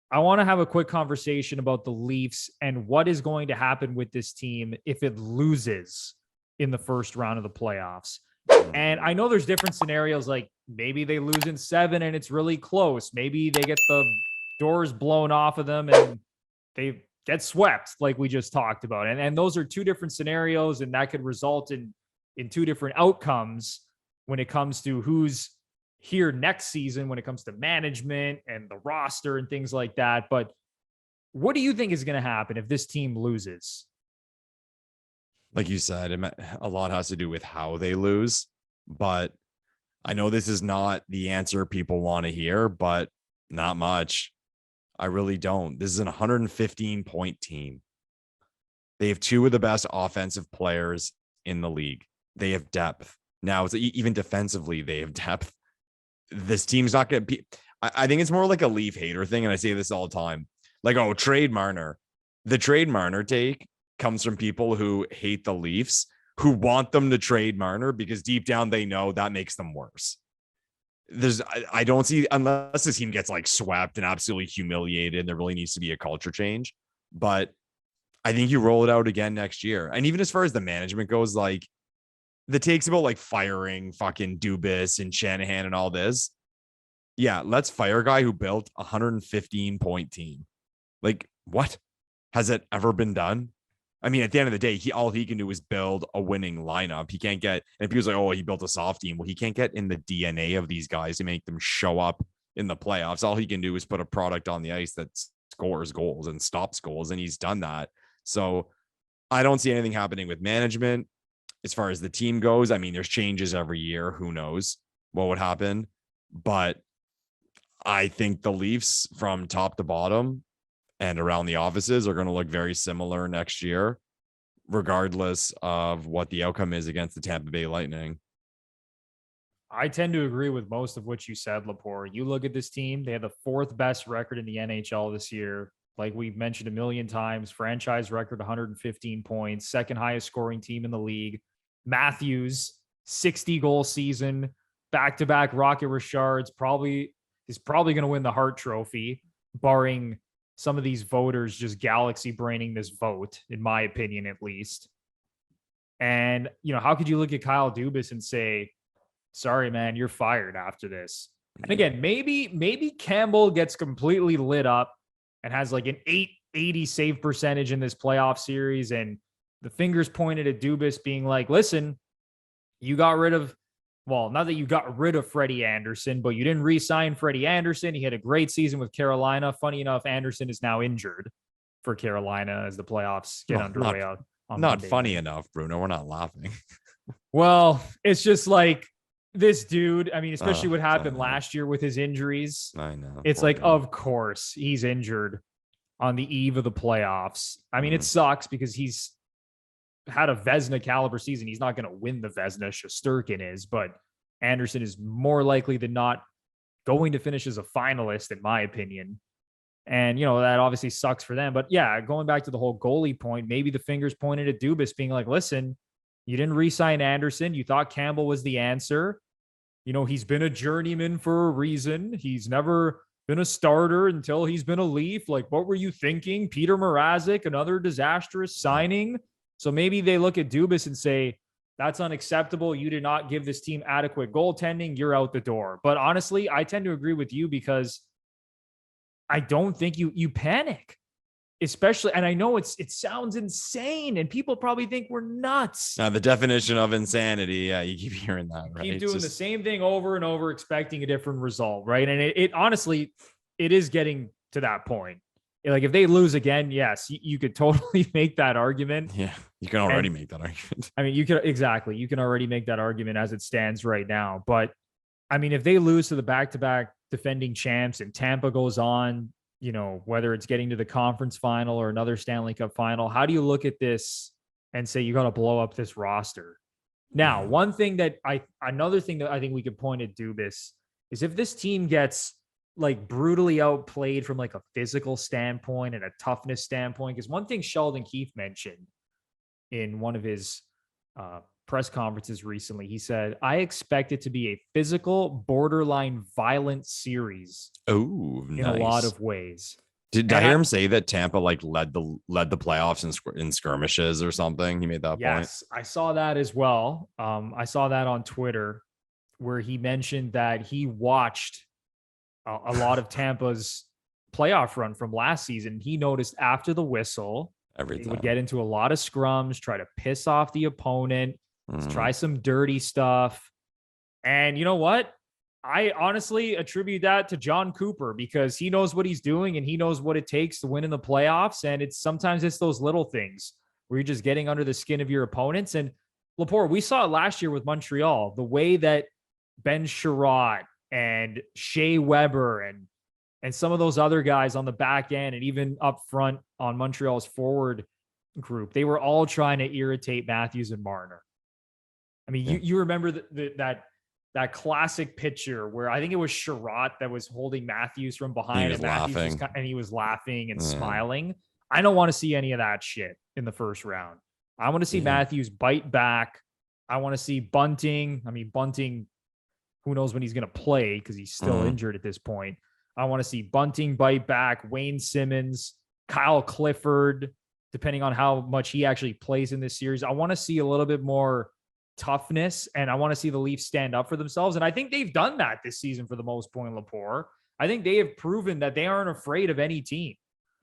I want to have a quick conversation about the Leafs and what is going to happen with this team if it loses in the first round of the playoffs. And I know there's different scenarios, like maybe they lose in 7 and it's really close. Maybe they get the doors blown off of them and they get swept, like we just talked about. And those are two different scenarios, and that could result in two different outcomes when it comes to who's here next season, when it comes to management and the roster and things like that. But what do you think is going to happen if this team loses? Like you said, a lot has to do with how they lose, but I know this is not the answer people want to hear, but not much. I really don't. This is an 115 point team. They have two of the best offensive players in the league. They have depth. Now, it's even defensively, they have depth. This team's not going to be, I think it's more like a Leaf hater thing. And I say this all the time, like, oh, trade Marner. The trade Marner take comes from people who hate the Leafs, who want them to trade Marner because deep down they know that makes them worse. I don't see, unless the team gets like swept and absolutely humiliated, there really needs to be a culture change. But I think you roll it out again next year. And even as far as the management goes, like, the takes about like firing fucking Dubas and Shanahan and all this. Yeah, let's fire a guy who built a 115 point team. Like, what? Has it ever been done? I mean, at the end of the day, all he can do is build a winning lineup. He can't get, and people's like, oh, he built a soft team. Well, he can't get in the DNA of these guys to make them show up in the playoffs. All he can do is put a product on the ice that scores goals and stops goals, and he's done that. So I don't see anything happening with management. As far as the team goes, I mean, there's changes every year. Who knows what would happen? But I think the Leafs from top to bottom and around the offices are going to look very similar next year, regardless of what the outcome is against the Tampa Bay Lightning. I tend to agree with most of what you said, Lepore. You look at this team, they have the 4th best record in the NHL this year. Like we've mentioned a million times, franchise record 115 points, second highest scoring team in the league. Matthews, 60 goal season, back-to-back Rocket Richards, is probably going to win the Hart Trophy, barring some of these voters just galaxy braining this vote, in my opinion, at least. And, how could you look at Kyle Dubas and say, sorry, man, you're fired after this? And again, maybe Campbell gets completely lit up and has like an 880 save percentage in this playoff series, and the fingers pointed at Dubas being like, listen, you got rid of, well, not that you got rid of Freddie Anderson, but you didn't re-sign Freddie Anderson. He had a great season with Carolina. Funny enough, Anderson is now injured for Carolina as the playoffs get underway. Not Monday funny night. enough, Bruno. We're not laughing. Well, it's just like this dude. I mean, especially what happened last year with his injuries. I know. It's like, of course, he's injured on the eve of the playoffs. I mean, it sucks because he's had a Vezina caliber season. He's not going to win the Vezina. Shesterkin is, but Anderson is more likely than not going to finish as a finalist, in my opinion. And, that obviously sucks for them. But yeah, going back to the whole goalie point, maybe the fingers pointed at Dubas being like, listen, you didn't re-sign Anderson. You thought Campbell was the answer. He's been a journeyman for a reason. He's never been a starter until he's been a Leaf. Like, what were you thinking? Peter Mrazek, another disastrous signing. So maybe they look at Dubas and say, that's unacceptable. You did not give this team adequate goaltending. You're out the door. But honestly, I tend to agree with you because I don't think you panic, especially. And I know it sounds insane and people probably think we're nuts. Now, the definition of insanity. Yeah, you keep hearing that, right? Keep doing the same thing over and over, expecting a different result, right? And it honestly, it is getting to that point. Like if they lose again, yes, you could totally make that argument. Yeah, you can already make that argument. I mean, you can already make that argument as it stands right now. But I mean, if they lose to the back-to-back defending champs and Tampa goes on, whether it's getting to the conference final or another Stanley Cup final, how do you look at this and say you got to blow up this roster? Now, another thing that I think we could point at Dubas is if this team gets like brutally outplayed from like a physical standpoint and a toughness standpoint. Because one thing Sheldon Keefe mentioned in one of his press conferences recently, he said, I expect it to be a physical, borderline violent series. Oh, in a lot of ways. Did I And hear him say that Tampa like led the playoffs in skirmishes or something? He made that point. yes, I saw that as well. I saw that on Twitter where he mentioned that he watched a lot of Tampa's playoff run from last season. He noticed after the whistle, Every they would time. get into a lot of scrums, try to piss off the opponent, try some dirty stuff. And you know what? I honestly attribute that to John Cooper because he knows what he's doing and he knows what it takes to win in the playoffs. And it's sometimes it's those little things where you're just getting under the skin of your opponents. And Lepore, we saw it last year with Montreal, the way that Ben Sherratt and Shea Weber and some of those other guys on the back end and even up front on Montreal's forward group, they were all trying to irritate Matthews and Marner. I mean, you remember that classic picture where I think it was Sherratt that was holding Matthews from behind and Matthews and he was laughing and smiling. I don't want to see any of that shit in the first round. I want to see Matthews bite back. I want to see Bunting. I mean, Bunting, who knows when he's going to play because he's still injured at this point. I want to see Bunting bite back, Wayne Simmons, Kyle Clifford, depending on how much he actually plays in this series. I want to see a little bit more toughness, and I want to see the Leafs stand up for themselves. And I think they've done that this season for the most part, Lepore. I think they have proven that they aren't afraid of any team.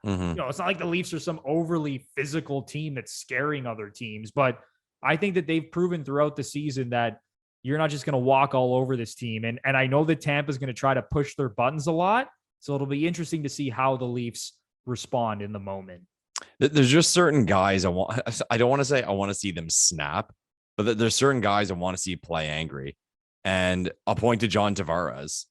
You know, it's not like the Leafs are some overly physical team that's scaring other teams, but I think that they've proven throughout the season that you're not just going to walk all over this team. And I know that Tampa is going to try to push their buttons a lot. So it'll be interesting to see how the Leafs respond in the moment. There's just certain guys I don't want to say I want to see them snap, but there's certain guys I want to see play angry. And I'll point to John Tavares.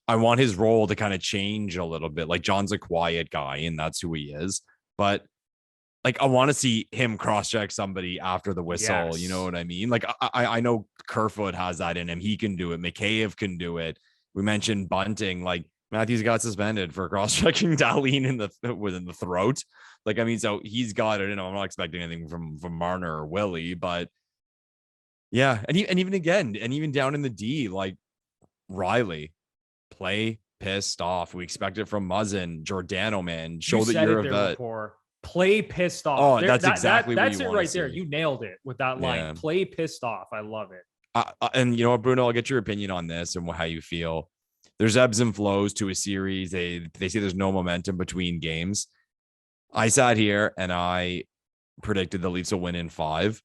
I want his role to kind of change a little bit. Like John's a quiet guy and that's who he is. But like, I want to see him cross-check somebody after the whistle. Yes. You know what I mean? Like, I know Kerfoot has that in him. He can do it. Mikheyev can do it. We mentioned Bunting. Like, Matthews got suspended for cross-checking Dahlin within the throat. Like, I mean, so he's got it. You know, I'm not expecting anything from Marner or Willie, but yeah. And even down in the D, like Riley, play pissed off. We expect it from Muzzin, Giordano, man. Show that you're a vet. Play pissed off. Oh, that's exactly that's what it right there. You nailed it with that line. Yeah. Play pissed off. I love it. And you know what, Bruno, I'll get your opinion on this and how you feel. There's ebbs and flows to a series. They say there's no momentum between games. I sat here and I predicted the Leafs will win in 5.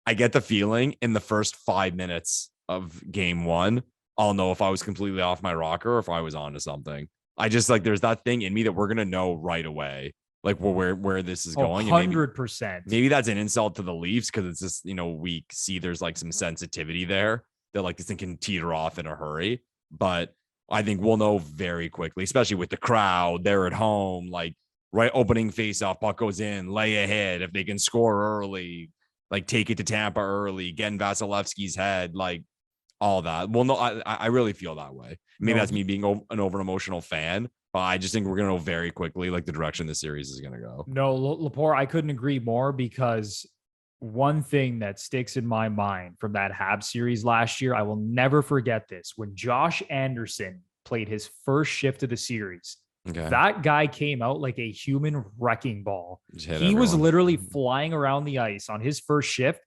I get the feeling in the first 5 minutes of game 1, I'll know if I was completely off my rocker or if I was onto something. I just like, there's that thing in me that we're going to know right away. Like where this is going. 100%. Maybe that's an insult to the Leafs because it's just, you know, we see there's like some sensitivity there that like this thing can teeter off in a hurry. But I think we'll know very quickly, especially with the crowd. They're at home, like right opening face-off, puck goes in, lay ahead. If they can score early, like take it to Tampa early, get in Vasilevsky's head, like all that. Well, no, I really feel that way. Maybe that's me being an over-emotional fan. But I just think we're going to know very quickly, like the direction the series is going to go. No, Lepore, I couldn't agree more because one thing that sticks in my mind from that Habs series last year, I will never forget this. When Josh Anderson played his first shift of the series, that guy came out like a human wrecking ball. He was literally flying around the ice on his first shift,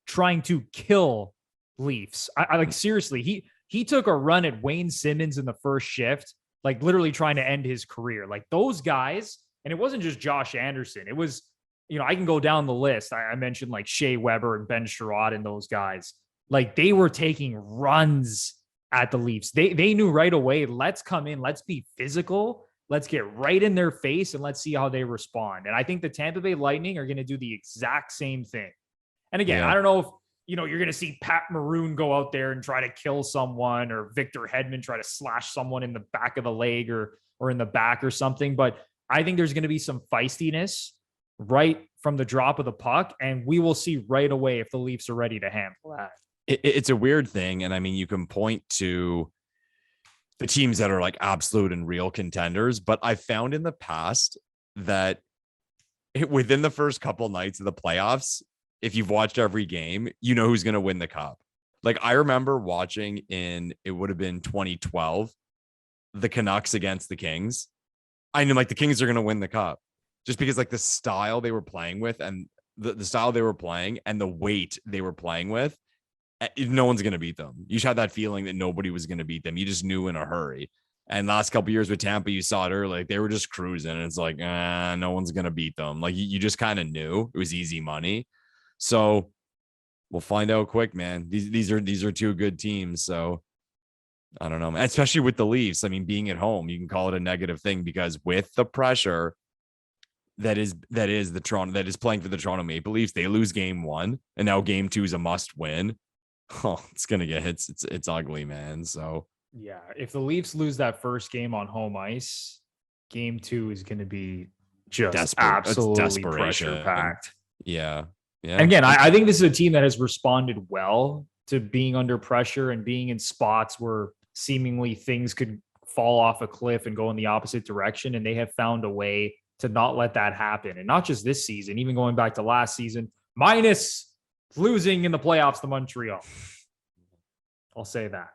trying to kill Leafs. I like seriously, he took a run at Wayne Simmons in the first shift, like literally trying to end his career. Like those guys, and it wasn't just Josh Anderson. It was, you know, I can go down the list. I mentioned like Shea Weber and Ben Sherratt and those guys. Like they were taking runs at the Leafs. They knew right away, let's come in, let's be physical, let's get right in their face and let's see how they respond. And I think the Tampa Bay Lightning are going to do the exact same thing. And again, I don't know if, you know, you're going to see Pat Maroon go out there and try to kill someone or Victor Hedman try to slash someone in the back of the leg or in the back or something. But I think there's going to be some feistiness right from the drop of the puck. And we will see right away if the Leafs are ready to handle that. It's a weird thing. And I mean, you can point to the teams that are like absolute and real contenders, but I've found in the past that within the first couple nights of the playoffs, if you've watched every game, you know who's going to win the cup. Like I remember watching it would have been 2012, the Canucks against the Kings. I know like the Kings are going to win the cup just because like the style they were playing with and the style they were playing and the weight they were playing with, no one's going to beat them. You just had that feeling that nobody was going to beat them. You just knew in a hurry. And last couple of years with Tampa, you saw it early. Like they were just cruising. And it's like, no one's going to beat them. Like you just kind of knew it was easy money. So we'll find out quick, man. These are two good teams. So I don't know, man. Especially with the Leafs. I mean, being at home, you can call it a negative thing because with the pressure that is the Toronto that is playing for the Toronto Maple Leafs, they lose game 1 and now game 2 is a must win. Oh, it's gonna get hits. It's ugly, man. So yeah, if the Leafs lose that first game on home ice, game 2 is going to be just absolutely pressure packed. Yeah. And again, I think this is a team that has responded well to being under pressure and being in spots where seemingly things could fall off a cliff and go in the opposite direction. And they have found a way to not let that happen. And not just this season, even going back to last season, minus losing in the playoffs to Montreal. I'll say that.